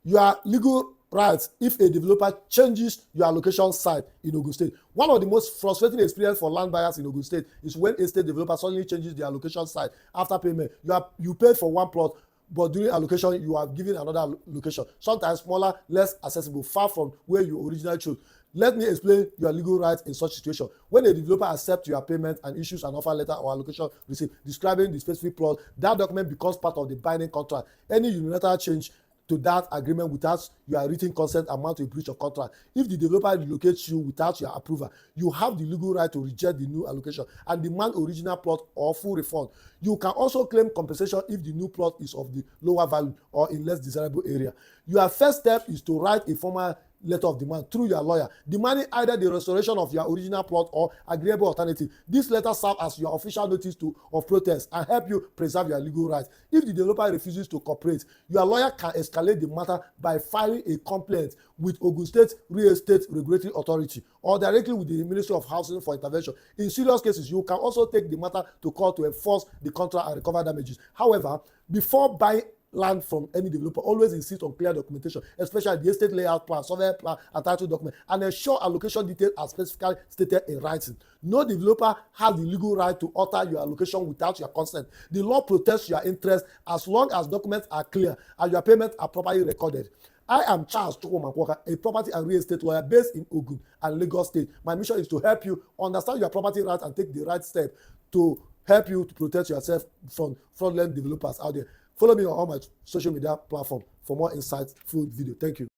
your legal rights if a developer changes your allocation site in Ogun State. One of the most frustrating experience for land buyers in Ogun State is when a state developer suddenly changes their allocation site after payment. You paid for one plot, but during allocation you are given another location, sometimes smaller, less accessible, far from where you originally chose. Let me explain your legal rights in such situation. When a developer accepts your payment and issues an offer letter or allocation receipt describing the specific plot, that document becomes part of the binding contract. Any unilateral change to that agreement without your written consent amount to a breach of contract. If the developer relocates you without your approval, you have the legal right to reject the new allocation and demand original plot or full refund. You can also claim compensation if the new plot is of the lower value or in less desirable area. Your first step is to write a formal letter of demand through your lawyer, demanding either the restoration of your original plot or agreeable alternative. This letter serves as your official notice of protest and help you preserve your legal rights. If the developer refuses to cooperate, your lawyer can escalate the matter by filing a complaint with Ogun State Real Estate Regulatory Authority or directly with the Ministry of Housing for intervention. In serious cases, you can also take the matter to court to enforce the contract and recover damages. However, before buying land from any developer, always insist on clear documentation, especially the estate layout plan, survey plan, and title document, and ensure allocation details are specifically stated in writing. No developer has the legal right to alter your allocation without your consent. The law protects your interest as long as documents are clear and your payments are properly recorded. I am Charles Chukwumakwaka, a property and real estate lawyer based in Ogun and Lagos State. My mission is to help you understand your property rights and take the right step to help you to protect yourself from fraudulent developers out there. Follow me on all my social media platforms for more insightful video. Thank you.